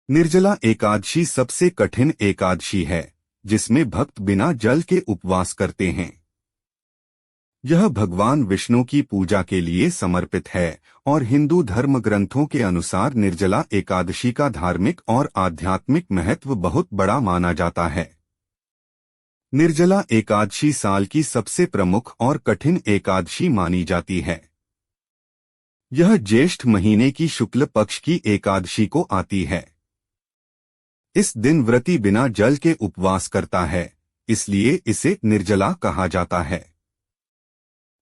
निर्जला एकादशी सबसे कठिन एकादशी है, जिसमें भक्त बिना जल के उपवास करते हैं। यह भगवान विष्णु की पूजा के लिए समर्पित है और हिंदू धर्म ग्रंथों के अनुसार निर्जला एकादशी का धार्मिक और आध्यात्मिक महत्व बहुत बड़ा माना जाता है। निर्जला एकादशी साल की सबसे प्रमुख और कठिन एकादशी मानी जाती है। यह ज्येष्ठ महीने की शुक्ल पक्ष की एकादशी को आती है। इस दिन व्रती बिना जल के उपवास करता है, इसलिए इसे निर्जला कहा जाता है।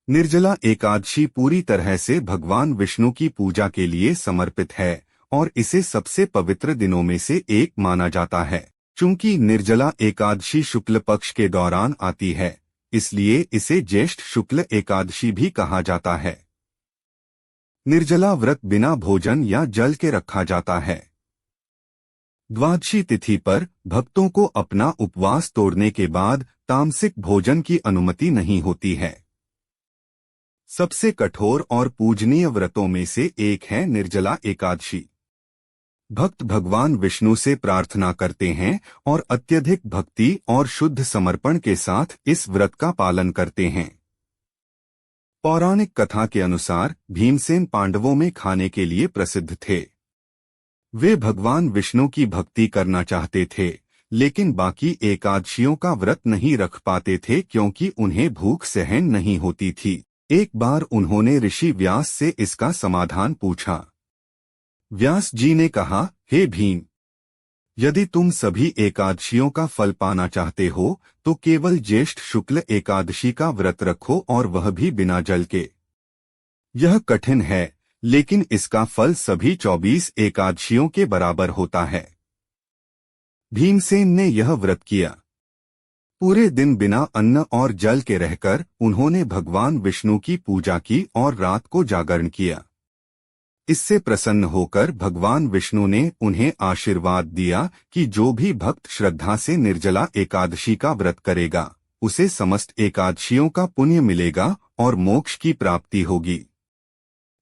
निर्जला एकादशी पूरी तरह से भगवान विष्णु की पूजा के लिए समर्पित है और इसे सबसे पवित्र दिनों में से एक माना जाता है। चूंकि निर्जला एकादशी शुक्ल पक्ष के दौरान आती है, इसलिए इसे ज्येष्ठ शुक्ल एकादशी भी कहा जाता है। निर्जला व्रत बिना भोजन या जल के रखा जाता है। द्वादशी तिथि पर भक्तों को अपना उपवास तोड़ने के बाद तामसिक भोजन की अनुमति नहीं होती है। सबसे कठोर और पूजनीय व्रतों में से एक है निर्जला एकादशी। भक्त भगवान विष्णु से प्रार्थना करते हैं और अत्यधिक भक्ति और शुद्ध समर्पण के साथ इस व्रत का पालन करते हैं। पौराणिक कथा के अनुसार भीमसेन पांडवों में खाने के लिए प्रसिद्ध थे। वे भगवान विष्णु की भक्ति करना चाहते थे, लेकिन बाकी एकादशियों का व्रत नहीं रख पाते थे क्योंकि उन्हें भूख सहन नहीं होती थी। एक बार उन्होंने ऋषि व्यास से इसका समाधान पूछा। व्यास जी ने कहा, हे भीम, यदि तुम सभी एकादशियों का फल पाना चाहते हो तो केवल ज्येष्ठ शुक्ल एकादशी का व्रत रखो और वह भी बिना जल के। यह कठिन है, लेकिन इसका फल सभी 24 एकादशियों के बराबर होता है। भीमसेन ने यह व्रत किया। पूरे दिन बिना अन्न और जल के रहकर उन्होंने भगवान विष्णु की पूजा की और रात को जागरण किया। इससे प्रसन्न होकर भगवान विष्णु ने उन्हें आशीर्वाद दिया कि जो भी भक्त श्रद्धा से निर्जला एकादशी का व्रत करेगा, उसे समस्त एकादशियों का पुण्य मिलेगा और मोक्ष की प्राप्ति होगी।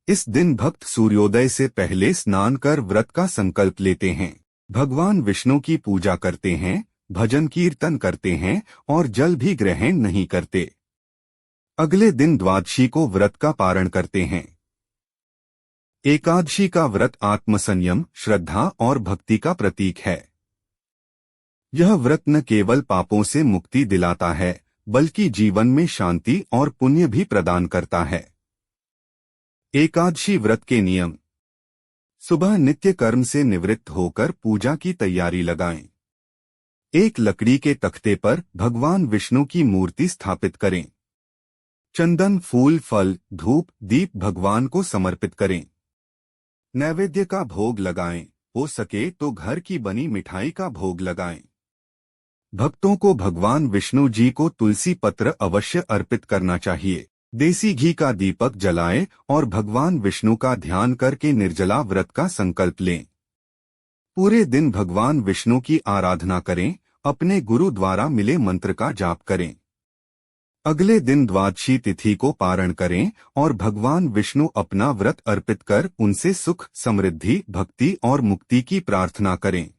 इस दिन भक्त सूर्योदय से पहले स्नान कर व्रत का संकल्प लेते हैं, भगवान विष्णु की पूजा करते हैं, भजन कीर्तन करते हैं और जल भी ग्रहण नहीं करते। अगले दिन द्वादशी को व्रत का पारण करते हैं। एकादशी का व्रत आत्मसंयम, श्रद्धा और भक्ति का प्रतीक है। यह व्रत न केवल पापों से मुक्ति दिलाता है, बल्कि जीवन में शांति और पुण्य भी प्रदान करता है। एकादशी व्रत के नियम। सुबह नित्य कर्म से निवृत्त होकर पूजा की तैयारी लगाएं। एक लकड़ी के तख्ते पर भगवान विष्णु की मूर्ति स्थापित करें। चंदन, फूल, फल, धूप, दीप भगवान को समर्पित करें। नैवेद्य का भोग लगाएं, हो सके तो घर की बनी मिठाई का भोग लगाएं। भक्तों को भगवान विष्णु जी को तुलसी पत्र अवश्य अर्पित करना चाहिए। देसी घी का दीपक जलाएं और भगवान विष्णु का ध्यान करके निर्जला व्रत का संकल्प लें। पूरे दिन भगवान विष्णु की आराधना करें, अपने गुरु द्वारा मिले मंत्र का जाप करें। अगले दिन द्वादशी तिथि को पारण करें और भगवान विष्णु अपना व्रत अर्पित कर उनसे सुख, समृद्धि, भक्ति और मुक्ति की प्रार्थना करें।